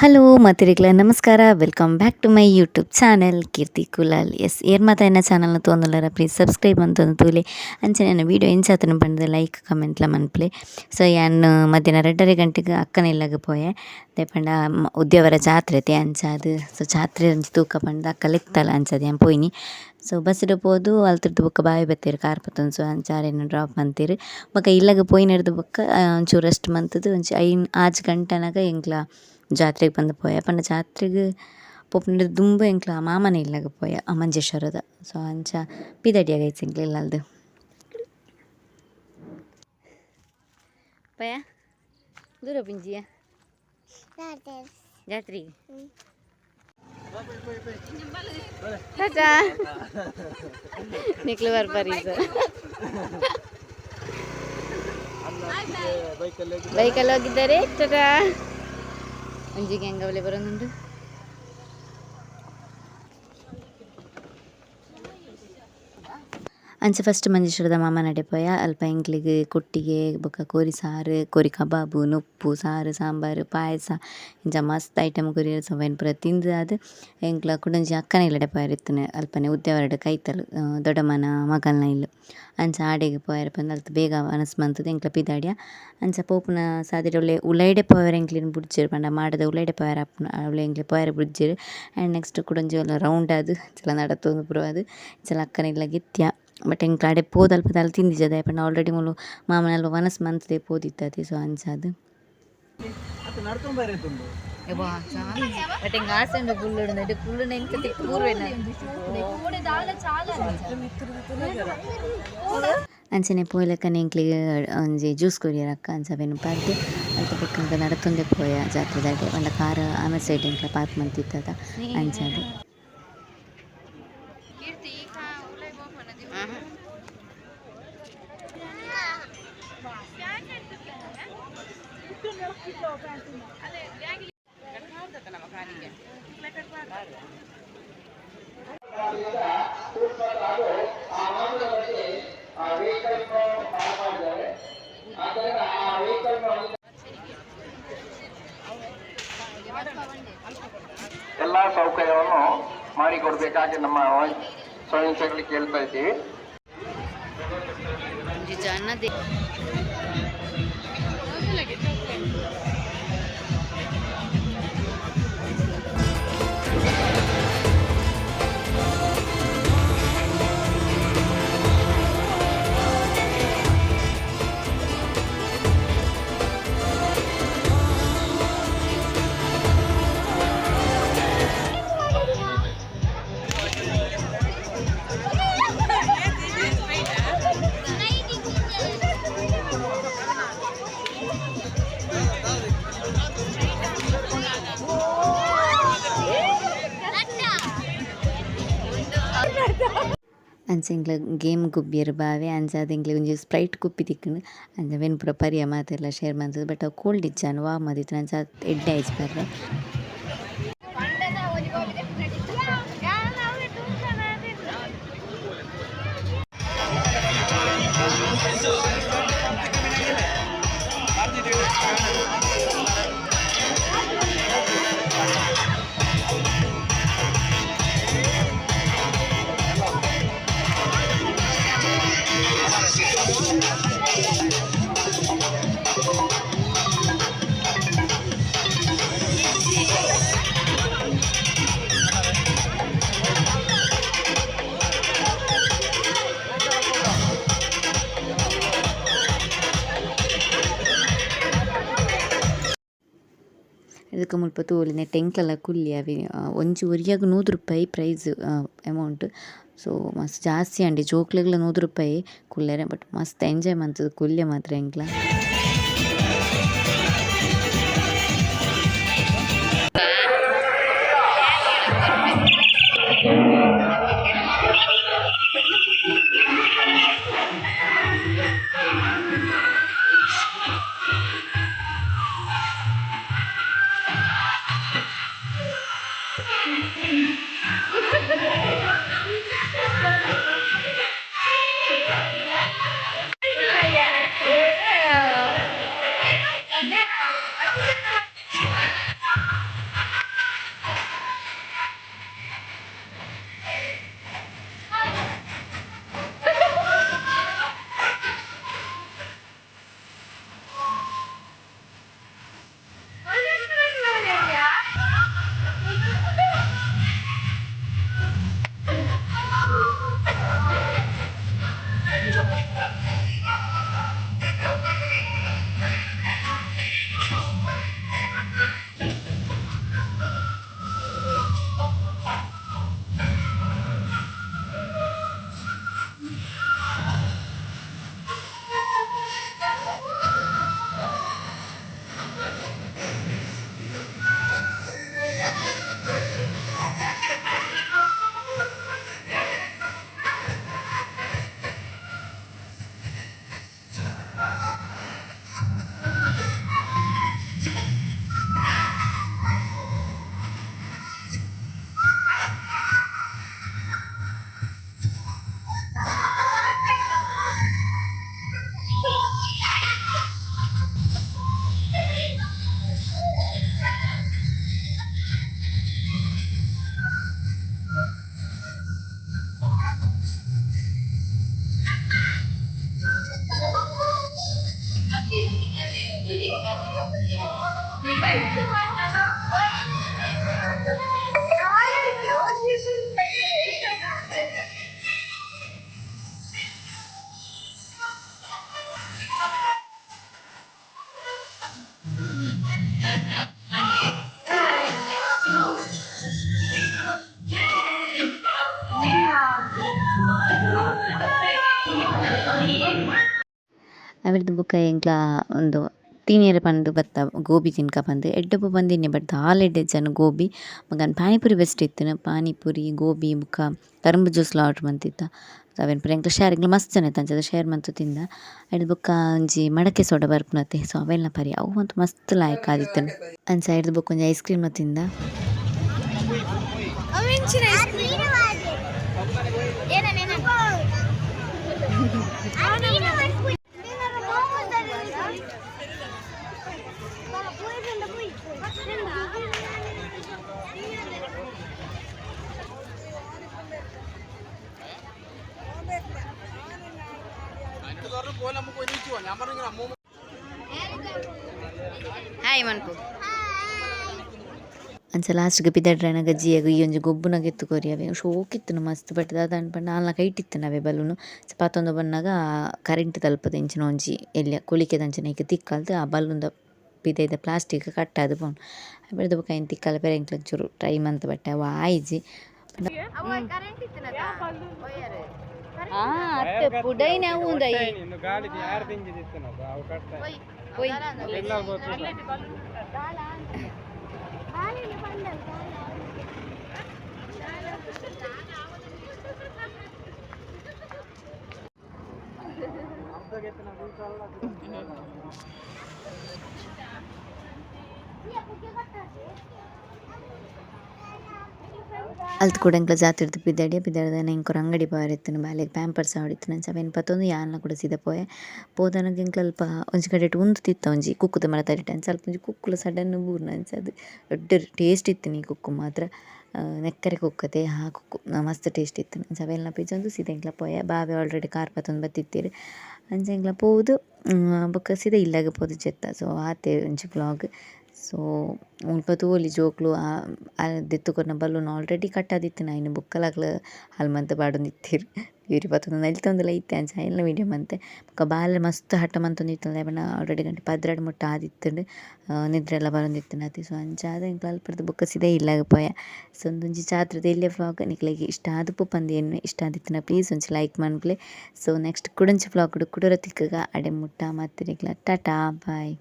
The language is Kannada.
ಹಲೋ ಮತ್ತಿರಿಗ್ಲ ನಮಸ್ಕಾರ welcome back to my YouTube channel Keerthi Kulal. ಎಸ್ ಏರ್ ಮಾತ ಎನ್ನ ಚಾನಲ್ನ ತೋಂದುಲ್ಲಾರ ಪ್ಲೀಸ್ ಸಬ್ಸ್ಕ್ರೈಬ್ ಅಂತಂದು ತೂಲೆ ಅಂಚನೆ ನನ್ನ ವೀಡಿಯೋ ಎಂಚಾತನ ಪಂಡದ ಲೈಕ್ ಕಮೆಂಟ್ಲ ಮನ್ಪ್ಲೆ. ಸೊ ಯಾನ್ ಮಧ್ಯಾಹ್ನ 2:30 ಗಂಟೆಗೆ ಅಕ್ಕನ ಇಲ್ಲಗೆ ಪೋಯೆ ದೇಪಂಡ ಉದ್ಯಾವರ ಜಾತ್ರೆ ತೆ ಅಂಚಾದು. ಸೊ ಜಾತ್ರೆ ಒಂಜಿ ತೂಕ ಪಂಡ ಅಕ್ಕ ಇತ್ತಲ್ಲ ಅಂಚದು ಯಾನ್ ಪೋಯಿನಿ. ಸೊ ಬಸ್ಡ್ ಪೋದು ಅಲ್ತರ್ದು ಬೊಕ್ಕ ಬಾವಿ ಬತ್ತೇರು ಕಾರ್ ಪತ್ತೊಂದು. ಸೊ ಅಂಚಾರೇನು ಡ್ರಾಪ್ ಮಂತೇರು ಬೊಕ್ಕ ಇಲ್ಲಗೆ ಪೋಯಿನಡ್ದು ಬೊಕ್ಕ ಒಂಚೂರು ರೆಸ್ಟ್ ಮಂತದ್ದು ಒಂಚಿ 5 ಗಂಟೆನಾಗ ಎಂಕ್ಲ ಜಾತ್ರೆಗೆ ಬಂದು ಪೋಯ ಪಂಡ ಜಾತ್ರೆಗೆ ಪೋಪುಂಡು ದುಂಬು ಎಂಕ್ಲ ಮಾಮನ ಇಲ್ಲಗೆ ಪೋಯ ಮಂಜೇಶ್ವರದ. ಸೊ ಅಂಚ ಪಿದಡಿಯಾಗ ಐತೆ ಎಂಕ್ಲ ಇಲ್ಲಲ್ದು ಪಯ ದೂರ ಪಿಂಜಿಯ ಜಾತ್ರೆಗೆ ಟಾಟಾ ನಿಕ್ಲು ಬರ್ಬಾರಿ ಬೈಕಲ್ಲಿ ಹೋಗಿದ್ದಾರೆ. ಟಾಟಾ ಅಂಜಿಗೆ ಹೆಂಗವಲೆ ಬರೋನುಂಟು. ಅಂಚೆ ಫಸ್ಟ್ ಮಂಜೇಶ್ವರದ ಮಾಮ ನಡೆ ಅಲ್ಪ ಎಂಕ್ಲಿಗೆ ಕೊಟ್ಟಿಗೆ ಬೊಕ್ಕ ಕೋರಿ ಸಾರು ಕೋರಿ ಕಬಾಬು ನೊಪ್ಪು ಸಾರು ಸಾಂಬಾರು ಪಾಯಸ ಇಂಚ ಮಸ್ತ್ ಐಟಮ್ ಕೊರಿ ಸೊವ್ವೆನ್ ಪೂರ ತಿಂದು ಅದು ಎಂಕ್ಲ ಕುಡಂಜಿ ಅಕ್ಕನ ಇಲ್ಲಡೆ ಪೋಯರಿತ್ತನೆ ಅಲ್ಪನೆ ಉದ್ಯಾವರಡು ಕೈತಲು ದೊಡ್ಡಮ್ಮನ ಮಗಲ್ನ ಇಲ್ಲು ಅಂಚ ಆಡೆಗೆ ಪೋಯರ ಪಂದು ಅಲ್ತು ಬೇಗ ಅನಸ್ ಮಂತದ್ದು ಎಂಕ್ಲ ಪಿದಾಡಿಯ ಅಂಚ ಪೋಪುನ ಸಾದಿರ ಉಲೈಡೆ ಪೋಯರ ಎಂಕ್ಲಿನ ಬುಡ್ಜೆರ್ ಪಂಡ ಮಾಡದ ಉಲೈಡೆ ಪೋಯರ ಅವಳು ಎಂಕ್ಲೆ ಪೋಯರ ಬುಡ್ಜೆರ್. ಆ್ಯಂಡ್ ನೆಕ್ಸ್ಟ್ ಕುಡಂಜಿ ರೌಂಡ್ ಅದು ಚಲ ನಡತೊಂದು ಪುರ ಅದು ಚಲ ಅಕ್ಕನ ಇಲ್ಲ ಗಿತ್ಯ ಬಟ್ ಎಂಕ್ಲ ಆಡೆ ಪೋದು ಅಲ್ಪದ ತಿಂದಿಜದ ಪಂಡ ಆಲ್ರೆಡಿ ಮುಲು ಮಾಮನೆಲ್ಲ ವನಸ್ ಮಂತ್ದೆ ಪೋದಿತ್ತದು. ಸೊ ಅಂಚದು ಬಟ್ ಎಂಗ ಆಸೆ ಉಂಡು ಪುಲ್ಲು ಇದು ಪುಲ್ಲು ಎಂಕ ತಿಕ್ಕೂರ್ವೇನ ಅಂಚನೆ ಪೋಯ್ಲಕ್ಕನೆ ಎಂಕ್ಲಿಗೆ ಒಂಜಿ ಜ್ಯೂಸ್ ಕೊರಿಯರ್ ಅಕ್ಕ ಅಂಚವೆನು ಪಾರ್ದು ಅಲ್ಪ ಪಕ್ಕಂಕ ನಡತೊಂದೆ ಪೋಯ ಜಾತ್ರೆ ದಾಡೆ ಪಂಡ ಕಾರ ಆಮೇಲೆ ಸೈಡ್ ಎಂಕ್ಲ ಪಾರ್ಕ್ ಮಂತಿತ್ತದ ಅಂಚದು. ಎಲ್ಲ ಸೌಕರ್ಯವನ್ನು ಮಾಡಿಕೊಡ್ಬೇಕಾಗಿ ನಮ್ಮ ಸ್ವಯಂ ಸೇವಕರಿಗೆ ಕೇಳ್ತಾ ಇದ್ದೀವಿ. ಅಂಚ ಎಂಕ್ಲ ಗೇಮ್ ಗುಬ್ಬಿಯರು ಬಾವೆ ಅಂಚಾದ ಎಂಕ್ಲೆ ಒಂಜಿ ಸ್ಪ್ರೈಟ್ ಕುಪ್ಪಿ ತಿಕ್ಕುಂಡು ಅಂಚ ವೆನ್ ಪೂರ ಪರಿಯ ಮಾತೆಲ್ಲ ಶೇರ್ ಮಂತದ್ದು. ಬಟ್ ಅವು ಕೋಲ್ಡ್ ಇಜ್ಜಾನು ವಾ ಮದಿತ್ತು ಅಂಚ ಎಡ್ಡೆ ಆಯ್ತು ಬರ್ರೆ. ಇದಕ್ಕೆ ಮುಲ್ಪ ತೋಲಿ ನೆಟ್ ಎಂಕ್ಲೆಲ್ಲ ಕುಲ್ಲಿ ಅವೆ ಒಂಜಿ ಒರಿಯಾಗ ₹100 ಪ್ರೈಸ್ ಅಮೌಂಟ್. ಸೊ ಮಸ್ತ್ ಜಾಸ್ತಿ ಅಂಡಿ ಜೋಕ್ಲೆಗ್ಲ ₹100 ಕುಲ್ಲೆರೆ ಬಟ್ ಮಸ್ತ್ ಎಂಜಾಯ್ ಮಂತದ್ದು ಕುಲ್ಲೆ ಮಾತ್ರ ಎಂಕ್ಲ. ಅವರದ್ದು ಬುಕ್ಕ ಎಂಕ್ಲ ಒಂದು ತೀನಿಯರೆ ಪಂದ್ ಬತ್ತ ಗೋಬಿ ತಿನ್ಕ ಪಂದ್ ಎಡ್ಡೆಪ್ಪು ಪಂದಿನಿ ಬಟ್ ದಾಲ್ ಎಡ್ಡೆ ಜನ ಗೋಬಿ ಮಗನ್ ಪಾನಿಪುರಿ ಬೆಸ್ಟ್ ಇತ್ತಿನ ಪಾನಿಪುರಿ ಗೋಬಿ ಬುಕ್ಕ ಕರುಂಬು ಜ್ಯೂಸ್ಲ ಆರ್ಡ್ರ್ ಮಂತಿತ್ತ ಅವೇನು ಪುರ ಎಂಕ್ಲ ಶೇರ್ ಎಂಕ್ಲ ಮಸ್ತ್ ಜನ ಇತ್ತು ಅಂಚದ ಶೇರ್ ಮಂತು ತಿಂದ ಐಡ್ ಬುಕ್ಕ ಒಂಜಿ ಮಡಕೆ ಸೋಡ ಬರ್ಪುನತೆ ಸೊ ಅವೆಲ್ಲ ಪರಿ ಅವು ಅಂತೂ ಮಸ್ತ್ ಲಾಯಕ್ ಆದಿತ್ತನು ಅಂಚ ಐಡ್ದು ಬುಕ್ಕ ಒಂಜಿ ಐಸ್ ಕ್ರೀಮ್ ತಿಂದ. ಹಾಯ್ ಮನ್ಪು ಅಂಚ ಲಾಸ್ಟ್ಗೆ ಪಿದಡ್ರನ ಗಜ್ಜಿಯಾಗ ಈ ಒಂಜಿ ಗೊಬ್ಬುನಾಗ ಎತ್ತುಕೊರಿ ಅವೆ ಶೋಕಿತ್ತುನು ಮಸ್ತ್ ಬಟ್ ದಾದ ಅನ್ಪಂಡ ನಾಲ್ನ ಕೈಟಿತ್ತು ಅವೆ ಬಲೂನು ಪತ್ತೊಂದು ಬನ್ನಾಗ ಕರೆಂಟ್ ತಲುಪದ ಇಂಚಿನ ಒಂಜಿ ಎಲ್ಲಿ ಕುಳಿಕೆದಂಚಿನ ಈಗ ತಿಕ್ಕಲ್ದು ಆ ಬಲೂನ್ದ ಪಿದೈದ ಪ್ಲಾಸ್ಟಿಕ್ ಕಟ್ಟಾದು ಪೋನು ಬೆಳೆದ ಬುಕ್ಕ ಏನು ತಿಕ್ಕಲ್ಲ ಬೇರೆ ಎಂಕ್ಲ ಚೂರು ಟ್ರೈ ಮಂತ್ ಬಟ್ಟೆ ಅವ ಆಯ್ಜಿ ಪುಡೈನ ಅಲ್ತು ಕೂಡ ಎಂಕ್ಲ ಜಾತಿರ್ದು ಪಿದಾಡ್ದ ಎಂಕೊರ ಅಂಗಡಿ ಪಾರಿತ್ತನು ಬಾಲೆಗ್ ಪ್ಯಾಂಪರ್ಸ್ ಆಡಿತ್ತು ನಂಚ ಅವೇನು ಪತ್ತೊಂದು ಯಾನ್ಲ ಕೂಡ ಸೀದಾ ಪೋದನಗ ಎಂಕ್ಲ ಅಲ್ಪ ಒಂಜಿ ಕಡೆ ಉಂದು ತಿತ್ತ ಒಂಜಿ ಕುಕ್ಕುದ ಮರ ತರಿಟ ಅಂಚ ಅಲ್ಪ ಒಂಜಿ ಕುಕ್ಕುಲು ಸಡನ್ ಬೂರ್ನ ಅಂಚ ಅದು ದೊಡ್ಡ ಟೇಸ್ಟ್ ಇತ್ತು ಈ ಕುಕ್ಕು ಮಾತ್ರ ನೆಕ್ಕರೆ ಕುಕ್ಕತೆ ಆ ಕುಕ್ಕು ಮಸ್ತ್ ಟೇಸ್ಟ್ ಇತ್ತು ಅಂಚ ಅವೆಲ್ಲ ಪಿಜೊಂದು ಸೀದಾ ಎಂಕ್ಲ ಬಾವೆ ಆಲ್ರೆಡಿ ಕಾರ್ ಪತ್ತೊಂದು ಬತ್ತಿತ್ತೀರಿ ಅಂಚ ಎಂಕ್ಲ ಪೋದು ಬೊಕ್ಕ ಸೀದಾ ಇಲ್ಲಾಗ ಪೋದು ಜೆತ್ತ ಸೊ ಆತೆ ಒಂಜಿ ಬ್ಲಾಗ್. ಸೊ ಮುಲ್ಪ ತೂವೊಲಿ ಜೋಕ್ಲು ದೆತ್ತುಕೊರ್ನ ಬಲ್ಲೂನ್ ಆಲ್ರೆಡಿ ಕಟ್ಟಾದಿತ್ತು ಇನ್ನು ಬುಕ್ಕಲಾಗ್ಲ ಹಲ್ಮಂತ ಬಾಡೊಂದಿತ್ತೀರು ಇವ್ರಿ ಪತ್ತೊಂದು ನಲಿತೊಂದುಲ ಇತ್ತೆ ಅಂಚ ಎಲ್ಲ ವೀಡಿಯೋ ಮಂತೆ ಬೊಕ್ಕ ಬಾಲೆ ಮಸ್ತ್ ಹಠ ಮಂತೊಂದಿತ್ತು ಲೇಪನ ಆಲ್ರೆಡಿ ಗಂಟೆ ಪದ್ರಾಡ್ ಮುಟ್ಟ ಆದಿತ್ತುಂಡು ನಿದ್ರೆ ಎಲ್ಲ ಬರೊಂದಿತ್ತು ನತಿ ಸೊ ಅಂಚಾದ ಎಂಕ್ಲ ಅಲ್ಪಡ್ದು ಬುಕ್ಕ ಸೀದಾ ಇಲ್ಲಾಗ ಪೋಯ. ಸೊ ಒಂದೊಂಜಿ ಚಾತ್ರದ ಇಲ್ಲೇ ವ್ಲಾಗ್ ನಿಕ್ಲೆಗೆ ಇಷ್ಟ ಆದುಪ್ಪು ಪಂದು ಏನು ಇಷ್ಟ ಆದಿತ್ತಿನ ಪ್ಲೀಸ್ ಒಂಚಿ ಲೈಕ್ ಮನ್ಪ್ಲೆ. ಸೊ ನೆಕ್ಸ್ಟ್ ಕುಡಂಚಿ ವ್ಲಾಗ್ ಕುಡೂರ ತಿಕ್ಕಗ ಅಡೆ ಮುಟ್ಟ ಮತ್ತೆ ನಿಕ್ಲ ಟಾಟಾ ಬಾಯ್.